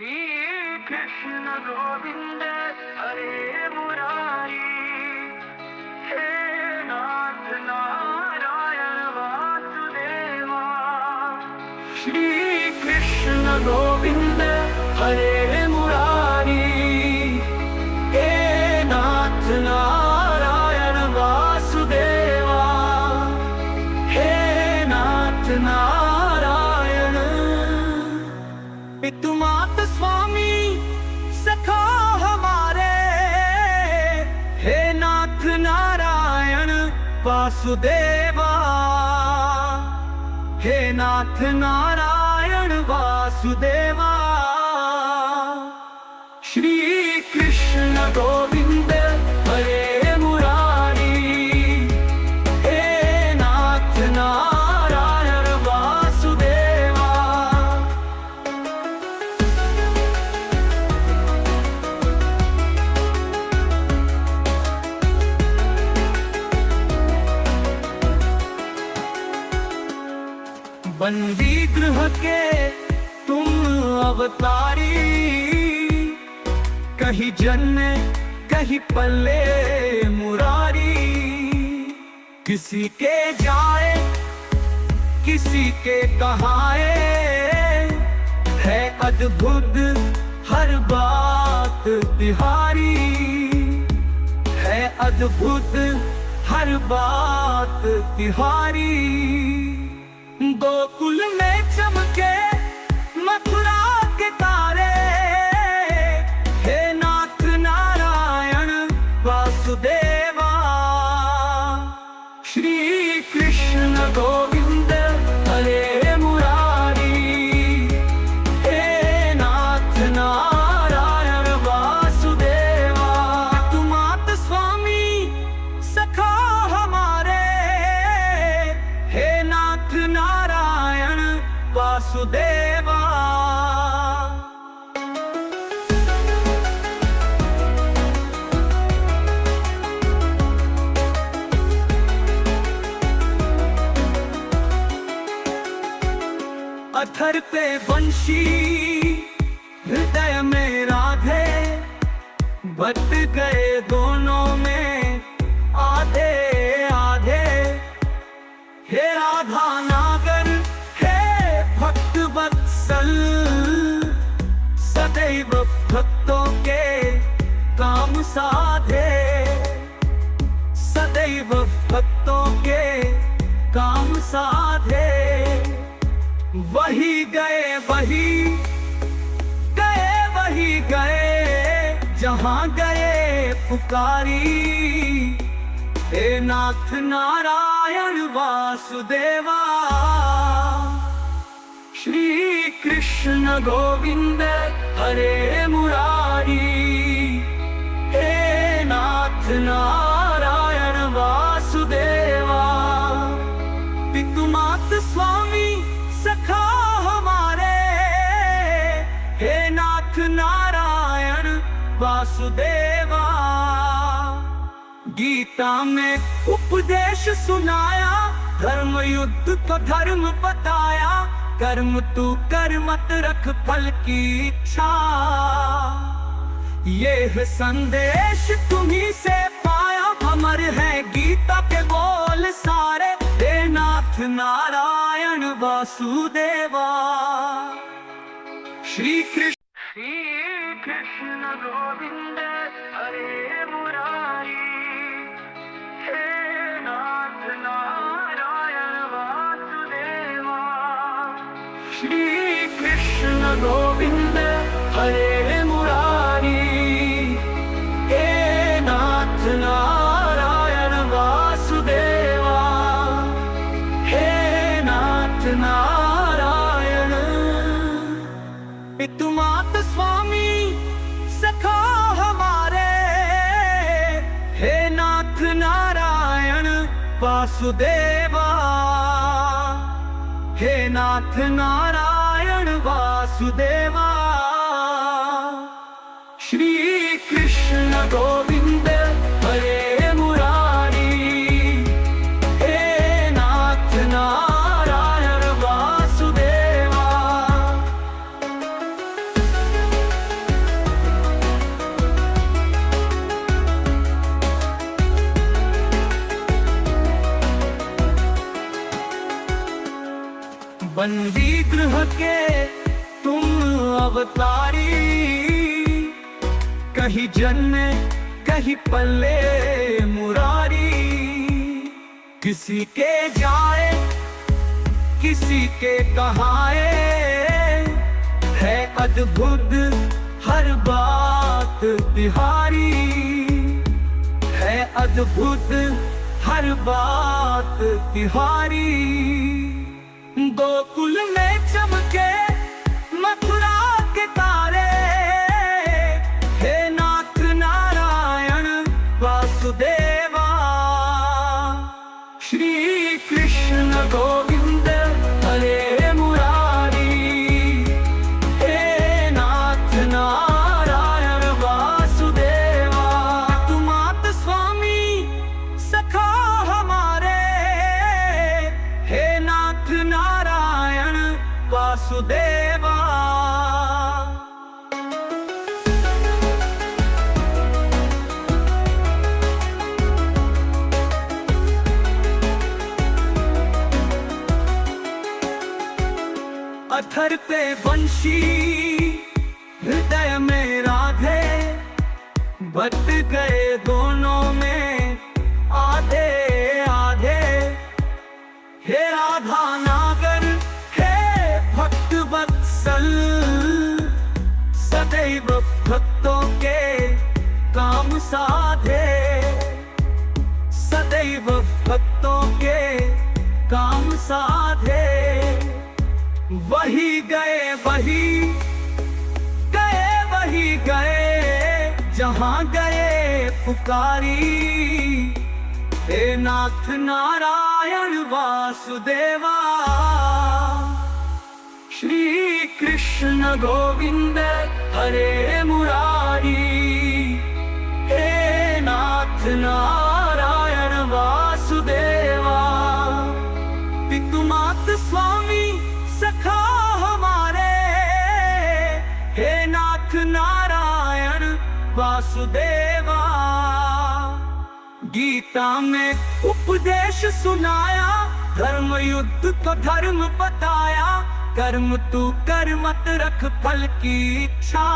श्री कृष्ण गोविंद हरे मुरारी, हे नाथ नारायण वासुदेवा। श्री कृष्ण गोविंद हरे मुरारी, हे नाथ नारायण वासुदेवा, हे नाथ नारायण। पितु मात स्वामी सखा हमारे, हे नाथ नारायण वासुदेवा, हे नाथ नारायण वासुदेवा। श्री कृष्ण गोविंद हरे मुरारी, हे नाथ नारायण वासुदेवा। बंदी गृह के तुम अवतारी, कहीं जन्मे कहीं पल्ले मुरारी। किसी के जाए किसी के कहाए, है अद्भुत हर बात तिहारी, है अद्भुत हर बात तिहारी। गोकुल में चमके मथुरा के तारे, हे नाथ नारायण वासुदेवा। श्री कृष्ण गोविंद हरे मुरारी, हे नाथ नारायण वासुदेवा। तुम मात स्वामी सखा हमारे, हे नाथ नारायण वासुदेवा। अधर पे बंशी हृदय में राधे, बट गए दोनों में आधे आधे। हे राधा नागर हे भक्त वत्सल, सदैव भक्तों के काम साधे, सदैव भक्तों के काम साधे। वही गए वही गए वही गए, जहाँ गए पुकारी, हे नाथ नारायण वासुदेवा। श्री कृष्ण गोविंद हरे मुरारी, हे नाथ नारायण वासुदेवा। पितु मात स्वामी सखा हमारे, हे नाथ नारायण वासुदेवा। गीता में उपदेश सुनाया, धर्म युद्ध को धर्म बताया। कर्म तू कर मत रख फल की इच्छा, ये है संदेश तुम्ही से पाया। अमर है गीता के बोल सारे, हे नाथ नारायण वासुदेवा। श्री कृष्ण गोविंद हरे मुरारी, हे नाथ नारायण वासुदेवा। श्री कृष्ण गोविंद हरे मुरारी, हे नाथ नारायण वासुदेवा, हे नाथ नारायण। पितु मात स्वामी सखा हमारे, हे नाथ नारायण वासुदेवा, हे नाथ नारायण वासुदेवा। श्री कृष्ण गोविंद हरे मुरारी, हे नाथ नारायण वासुदेवा। बंदी गृह के तुम अवतारी, कहीं जन्मे कहीं पल्ले मुरारी। किसी के जाए किसी के कहाए, है अद्भुत हर बात तिहारी, है अद्भुत हर बात तिहारी। गोकुल में चमके मथुरा के तारे, हे नाथ नारायण वासुदेवा। श्री कृष्ण गोविंद हरे मुरारी, हे नाथ नारायण वासुदेवा। तुम आत स्वामी सखा हमारे, हे नाथ नारायण वासुदेवा। अधर पे बंशी हृदय में राधे, बट गए दोनों में आधे आधे। हे राधा नागर हे भक्त वत्सल, सदैव भक्तों के काम साधे, सदैव भक्तों के काम साधे। वही गए वही गए जहां गए पुकारी, हे नाथ नारायण वासुदेवा। श्री कृष्ण गोविंद हरे मुरारी, हे नाथ नारायण वासुदेवा। पितुमात स्वामी सखा हमारे, हे नाथ नारायण वासुदेवा। गीता में उपदेश सुनाया, धर्म युद्ध को धर्म बताया। कर्म तू कर मत रख फल की इच्छा,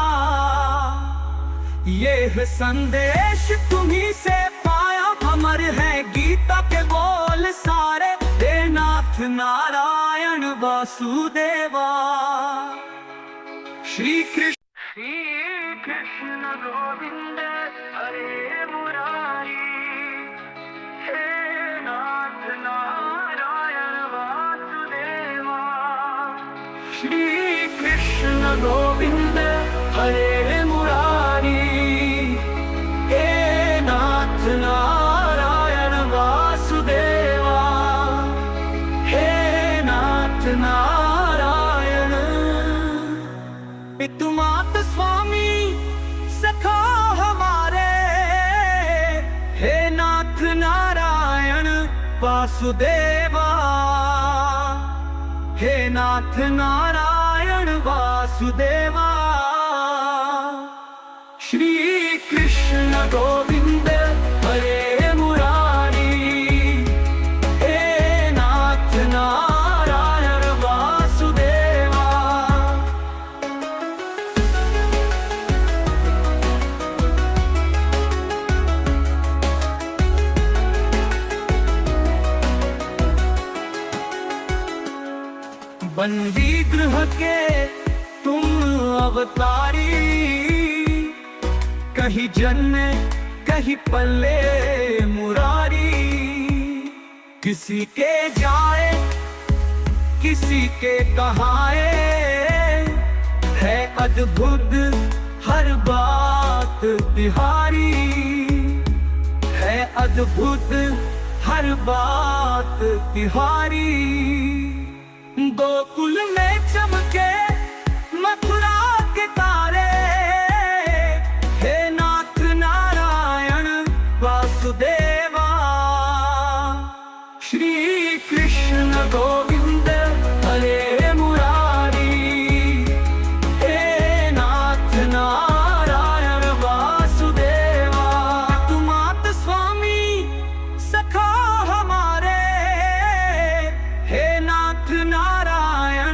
ये है संदेश तुम्ही से पाया। अमर है गीता के बोल सारे, हे नाथ नारायण वासुदेवा। श्री कृष्ण गोविंद हरे मुरारी, हे नाथ नारायण वासुदेवा। श्री कृष्ण गोविंद हरे मुरारी, हे नाथ नारायण वासुदेवा। हे नाथ नारायण पितुमात स्वामी सखा हमारे, हे नाथ नारायण वासुदेवा। हे नाथ नारायण वासुदेवा। श्री कृष्ण गोविंद हरे मुरारी, हे नाथ नारायण वासुदेवा। बंदी गृह के तुम अवतारी, कहीं जन्मे कहीं पल्ले मुरारी। किसी के जाए किसी के कहाए, है अद्भुत हर बात तिहारी, है अद्भुत हर बात तिहारी। गोकुल में चमके मथुरा के तारे, हे नाथ नारायण वासुदेवा। श्री कृष्ण गोविंद हरे मुरारी, हे नाथ नारायण वासुदेवा। तुम आत स्वामी सखा हमारे, हे नाथ नारायण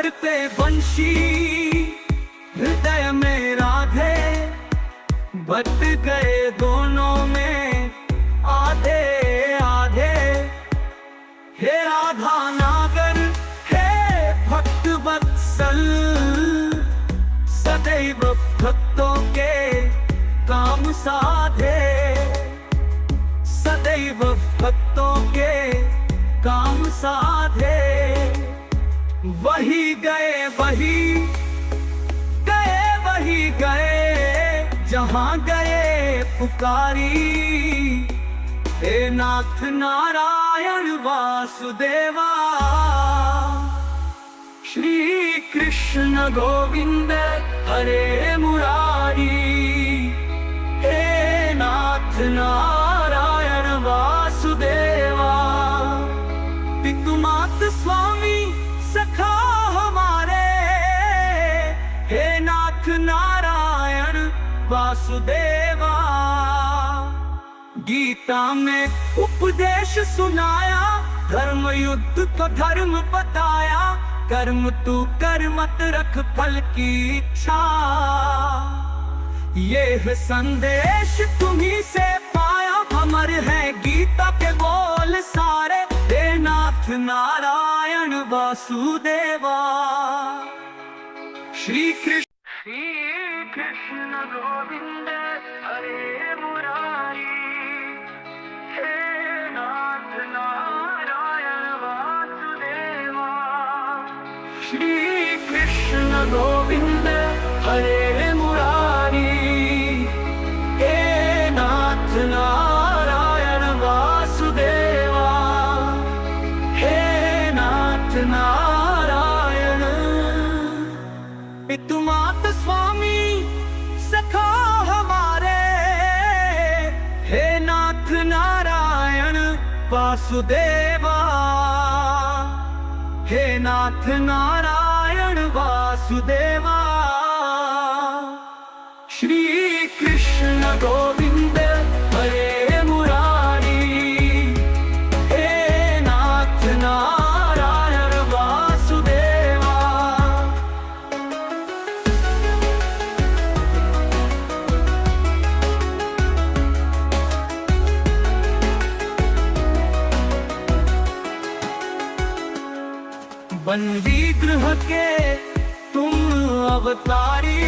अधर पे बंशी हृदय में राधे, बट गए दोनों में आधे आधे। हे राधा नागर हे भक्त वत्सल, सदैव भक्तों के काम साधे, सदैव भक्तों के काम साधे। वही गए वही गए, वही गए जहां गए पुकारी। हे नाथ नारायण वासुदेवा, श्री कृष्ण गोविंद हरे मुरारी। हे नाथ नारायण वासुदेवा, पितुमात स्वामी सखा हमारे। हे नाथ नारायण वासुदेवा, गीता में उपदेश सुनाया, धर्म युद्ध का धर्म बताया। कर्म तू कर मत रख फल की इच्छा, ये है संदेश तुम्ही से पाया। अमर है गीता के बोल सारे, हे नाथ नारायण वासुदेवा। श्री कृष्ण गोविंद हरे मुरारी। हे नाथ नारायण वासुदेवा, श्री कृष्ण गोविंद हरे मुरारी। हे नाथ नारायण वासुदेवा, हे नाथ नारायण। पितुमात स्वामी सखा हमारे, हे नाथ नारायण वासुदेवा। हे नाथ नारायण वासुदेवा, श्री कृष्ण गोविंद हरे मुरारी। हे नाथ नारायण वासुदेवा। बंदी गृह के तुम अवतारी,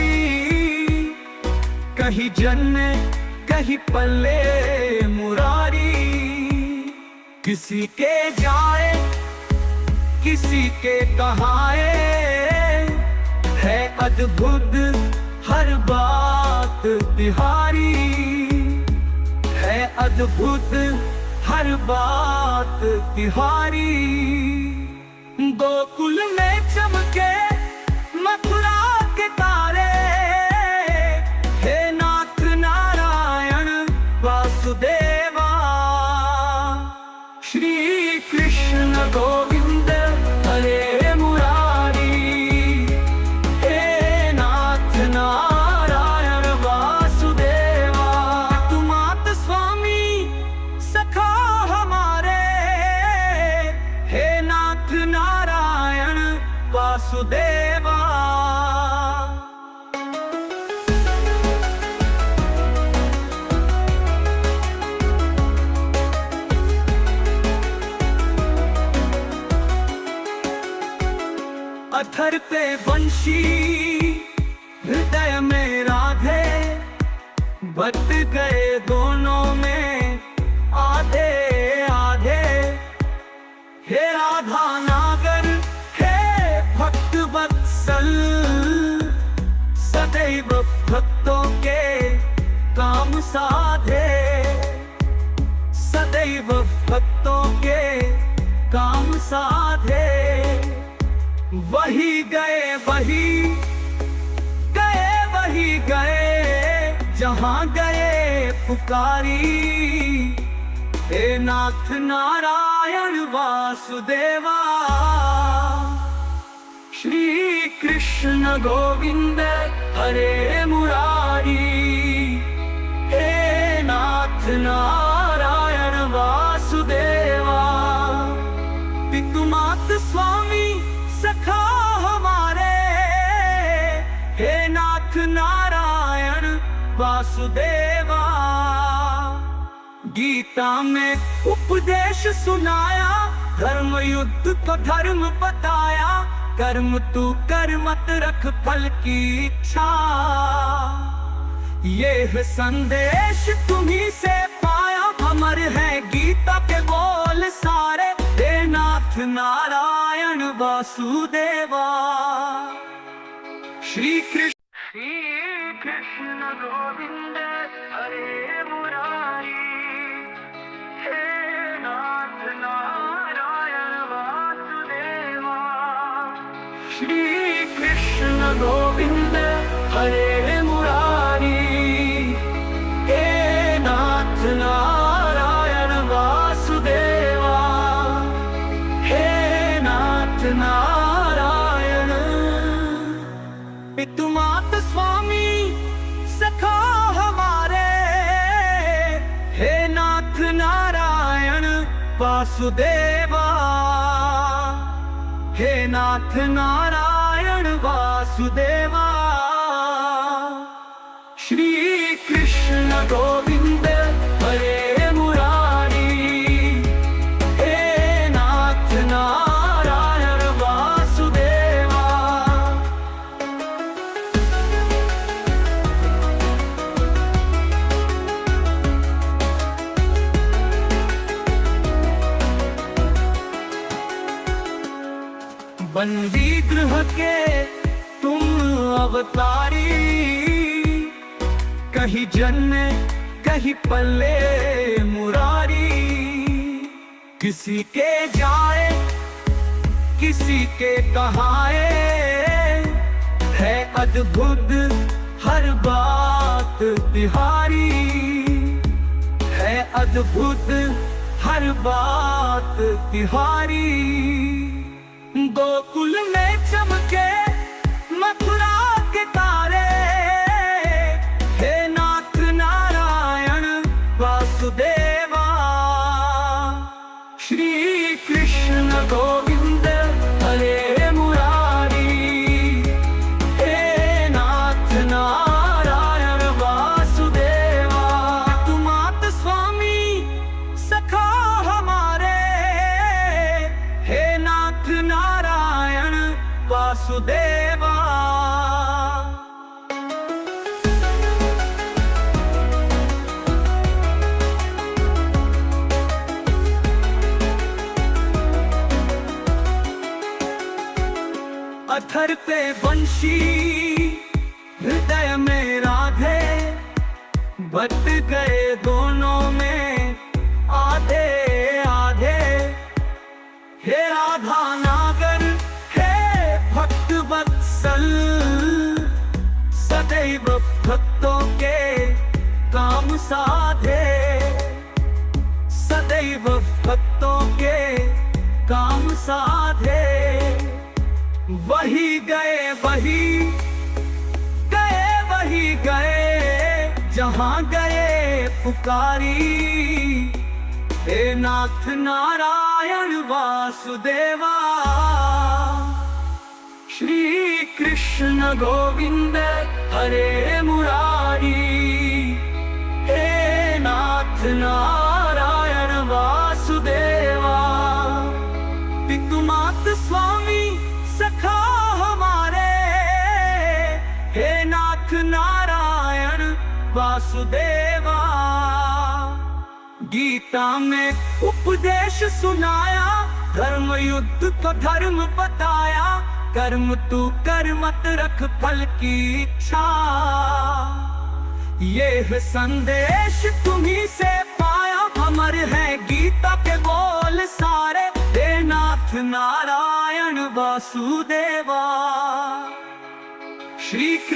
कहीं जन्म कहीं पल्ले मुरारी। किसी के जाए किसी के कहाए, है अद्भुत हर बात तिहारी। है अद्भुत हर बात तिहारी। गोकुल में चमके मथुरा के तारे, हे नाथ नारायण वासुदेवा। श्री कृष्ण गोविंद हरे मुरारी। हे नाथ नारायण वासुदेवा, तुमात स्वामी सखा हमारे। हे नाथ नारायण वासुदेवा। अधर पे बंशी हृदय में राधे, बट गए दोनों में आधे आधे। हे राधा नागर हे भक्त वत्सल, सदैव भक्तों के काम साधे, सदैव भक्तों के काम साधे। वही गए वही गए, वही गए जहां गए पुकारी। हे नाथ नारायण वासुदेवा, श्री कृष्ण गोविंद हरे मुरारी। हे नाथ नारायण वासुदेवा, पितुमात स्वामी सखा हमारे। नाथ नारायण वासुदेवा। गीता में उपदेश सुनाया, धर्म युद्ध को धर्म बताया। कर्म तू कर मत रख फल की इच्छा, ये है संदेश तुम्ही से पाया। अमर है गीता के बोल सारे, हे नाथ नारायण वासुदेवा। श्री कृष्ण गोविंद हरे मुरारी, हे नाथ नारायण वासुदेवा। श्री कृष्ण गोविंद हरे मुरारी, हे नाथ नारायण वासुदेवा। हे नाथ नारायण। पितु मात स्वामी सखा हमारे, हे नाथ नारायण वासुदेवा। हे नाथ नारायण वासुदेवा। श्री कृष्ण गोविंद हरे मुरारी, हे नाथ नारायण वासुदेवा। बंदी गृह के तुम अवतारी, कहीं जन्मे कहीं पल्ले मुरारी। किसी के जाए किसी के कहाए, है अद्भुत हर बात तिहारी। है अद्भुत हर बात तिहारी। गोकुल में चमके मथुरा के तारे, हे नाथ नारायण वासुदेवा। श्री कृष्ण गोविंद हरे मुरारी, हे नाथ नारायण वासुदेवा। तुम मात स्वामी सखा हमारे, हे नाथ नारायण वासुदेवा। अधर पे बंशी हृदय में राधे, बट गए दोनों में आधे आधे। हे राधा नागर हे भक्त वत्सल, सदैव भक्तों के काम साधे। सदैव भक्तों के काम साधे। वही गए वही गए जहां गए पुकारी। हे नाथ नारायण वासुदेवा। श्री कृष्ण गोविंद हरे मुरारी, हे नाथ नारायण वासुदेवा। पितु मात स्वामी सखा हमारे, हे नाथ नारायण वासुदेवा। गीता में उपदेश सुनाया, धर्म युद्ध को धर्म बताया। कर्म तू कर मत रख फल की इच्छा, ये है संदेश तुम्ही से पाया। अमर है गीता के बोल सारे, हे नाथ नारायण वासुदेवा। श्री कृष्ण